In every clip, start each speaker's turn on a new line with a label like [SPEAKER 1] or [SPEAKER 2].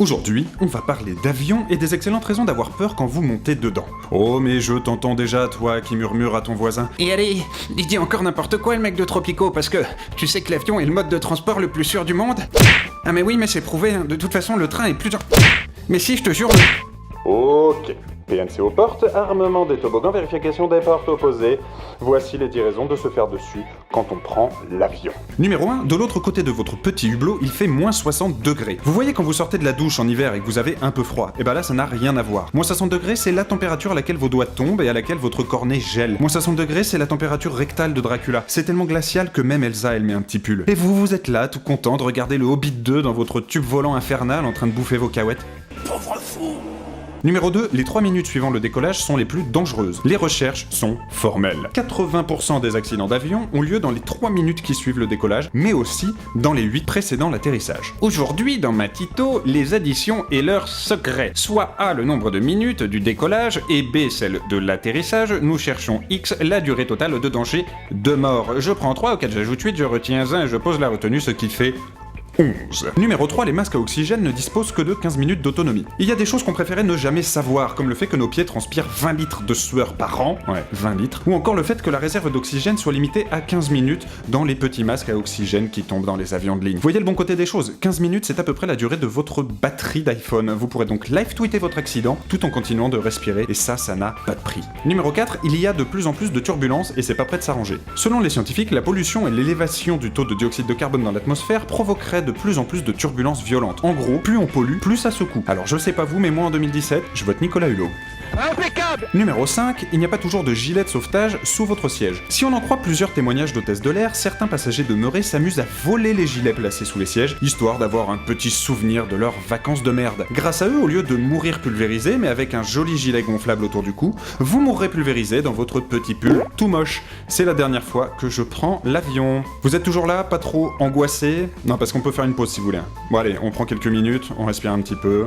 [SPEAKER 1] Aujourd'hui, on va parler d'avions et des excellentes raisons d'avoir peur quand vous montez dedans. Oh mais je t'entends déjà, toi qui murmure à ton voisin.
[SPEAKER 2] Et allez, il dit encore n'importe quoi le mec de Tropico, parce que tu sais que l'avion est le mode de transport le plus sûr du monde? Ah mais oui, mais c'est prouvé, hein. De toute façon le train est plus... Mais si, je te jure...
[SPEAKER 3] Ok. PNC aux portes, armement des toboggans, vérification des portes opposées. Voici les 10 raisons de se faire dessus quand on prend l'avion.
[SPEAKER 1] Numéro 1, de l'autre côté de votre petit hublot, il fait moins 60 degrés. Vous voyez quand vous sortez de la douche en hiver et que vous avez un peu froid, et bah là ça n'a rien à voir. Moins 60 degrés, c'est la température à laquelle vos doigts tombent et à laquelle votre cornet gèle. Moins 60 degrés, c'est la température rectale de Dracula. C'est tellement glacial que même Elsa elle met un petit pull. Et vous êtes là, tout content de regarder le Hobbit 2 dans votre tube volant infernal en train de bouffer vos cahuètes.
[SPEAKER 2] Pauvre fou!
[SPEAKER 1] Numéro 2, les 3 minutes suivant le décollage sont les plus dangereuses. Les recherches sont formelles. 80% des accidents d'avion ont lieu dans les 3 minutes qui suivent le décollage, mais aussi dans les 8 précédant l'atterrissage.
[SPEAKER 2] Aujourd'hui, dans Matito, les additions et leur secret. Soit A, le nombre de minutes du décollage, et B, celle de l'atterrissage. Nous cherchons X, la durée totale de danger de mort. Je prends 3, auquel j'ajoute 8, je retiens 1 et je pose la retenue, ce qui fait... 11. Numéro 3, les masques à oxygène ne disposent que de 15 minutes d'autonomie. Il y a des choses qu'on préférait ne jamais savoir, comme le fait que nos pieds transpirent 20 litres de sueur par an, ouais, 20 litres, ou encore le fait que la réserve d'oxygène soit limitée à 15 minutes dans les petits masques à oxygène qui tombent dans les avions de ligne. Voyez le bon côté des choses, 15 minutes c'est à peu près la durée de votre batterie d'iPhone. Vous pourrez donc live-tweeter votre accident tout en continuant de respirer, et ça n'a pas de prix. Numéro 4, il y a de plus en plus de turbulences et c'est pas prêt de s'arranger. Selon les scientifiques, la pollution et l'élévation du taux de dioxyde de carbone dans l'atmosphère provoqueraient de plus en plus de turbulences violentes. En gros, plus on pollue, plus ça secoue. Alors je sais pas vous, mais moi en 2017, je vote Nicolas Hulot. Impeccable!
[SPEAKER 1] Numéro 5, il n'y a pas toujours de gilet de sauvetage sous votre siège. Si on en croit plusieurs témoignages d'hôtesses de l'air, certains passagers demeurés s'amusent à voler les gilets placés sous les sièges, histoire d'avoir un petit souvenir de leurs vacances de merde. Grâce à eux, au lieu de mourir pulvérisé, mais avec un joli gilet gonflable autour du cou, vous mourrez pulvérisé dans votre petit pull tout moche. C'est la dernière fois que je prends l'avion. Vous êtes toujours là, pas trop angoissé? Non, parce qu'on peut faire une pause si vous voulez. Bon allez, on prend quelques minutes, on respire un petit peu.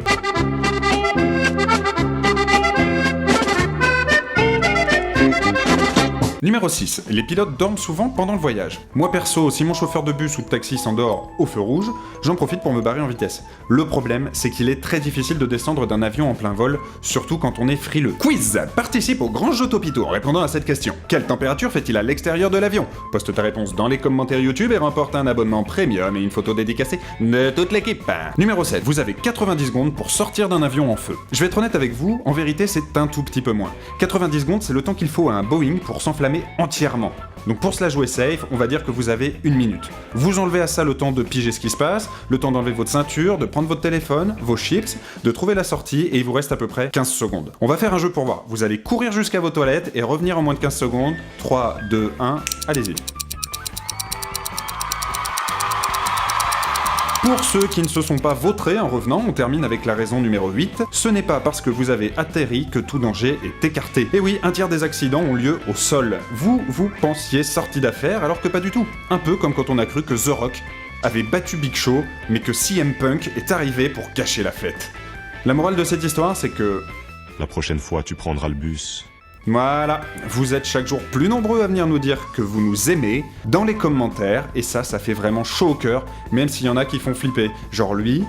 [SPEAKER 1] Numéro 6. Les pilotes dorment souvent pendant le voyage. Moi perso, si mon chauffeur de bus ou de taxi s'endort au feu rouge, j'en profite pour me barrer en vitesse. Le problème, c'est qu'il est très difficile de descendre d'un avion en plein vol, surtout quand on est frileux. Quiz! Participe au grand jeu Topito en répondant à cette question. Quelle température fait-il à l'extérieur de l'avion? Poste ta réponse dans les commentaires YouTube et remporte un abonnement premium et une photo dédicacée de toute l'équipe. Numéro 7. Vous avez 90 secondes pour sortir d'un avion en feu. Je vais être honnête avec vous, en vérité c'est un tout petit peu moins. 90 secondes, c'est le temps qu'il faut à un Boeing pour s'enflammer entièrement. Donc pour se la jouer safe, on va dire que vous avez 1 minute. Vous enlevez à ça le temps de piger ce qui se passe, le temps d'enlever votre ceinture, de prendre votre téléphone, vos chips, de trouver la sortie, et il vous reste à peu près 15 secondes. On va faire un jeu pour voir. Vous allez courir jusqu'à vos toilettes et revenir en moins de 15 secondes. 3, 2, 1, allez-y. Pour ceux qui ne se sont pas vautrés en revenant, on termine avec la raison numéro 8. Ce n'est pas parce que vous avez atterri que tout danger est écarté. Et oui, un tiers des accidents ont lieu au sol. Vous pensiez sorti d'affaire alors que pas du tout. Un peu comme quand on a cru que The Rock avait battu Big Show, mais que CM Punk est arrivé pour gâcher la fête. La morale de cette histoire, c'est que...
[SPEAKER 4] La prochaine fois, tu prendras le bus.
[SPEAKER 1] Voilà, vous êtes chaque jour plus nombreux à venir nous dire que vous nous aimez dans les commentaires, et ça fait vraiment chaud au cœur, même s'il y en a qui font flipper. Genre lui,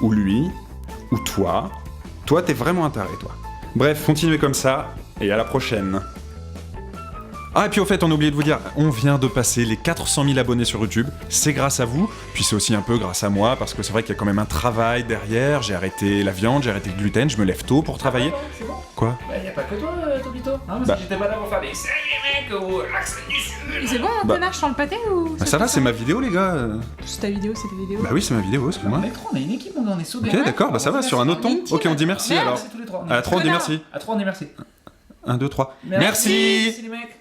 [SPEAKER 1] ou toi. Toi, t'es vraiment un taré, toi. Bref, continuez comme ça, et à la prochaine. Ah, et puis au fait, on a oublié de vous dire, on vient de passer les 400 000 abonnés sur YouTube. C'est grâce à vous, puis c'est aussi un peu grâce à moi, parce que c'est vrai qu'il y a quand même un travail derrière. J'ai arrêté la viande, j'ai arrêté le gluten, je me lève tôt pour travailler.
[SPEAKER 5] C'est bon.
[SPEAKER 1] Quoi?
[SPEAKER 5] Bah y'a pas que toi, Tobito. Hein, parce que j'étais pas là pour faire des salut les mecs ou l'accent du sud.
[SPEAKER 6] C'est bon, un connard, je sens le pâté ou...
[SPEAKER 1] Bah ça va, c'est ma vidéo, les gars.
[SPEAKER 6] C'est ta vidéo, c'est ta vidéo.
[SPEAKER 1] Bah oui, c'est ma vidéo, excuse-moi.
[SPEAKER 5] On est trop, on est une équipe, on est soudés.
[SPEAKER 1] Ok, d'accord, bah ça va, sur un autre ton. Ok, on dit merci alors.
[SPEAKER 5] Merci tous les trois.
[SPEAKER 1] À 3, on dit merci.
[SPEAKER 5] À 3, on dit merci.
[SPEAKER 1] 1, 2, 3.
[SPEAKER 5] Merci les mecs.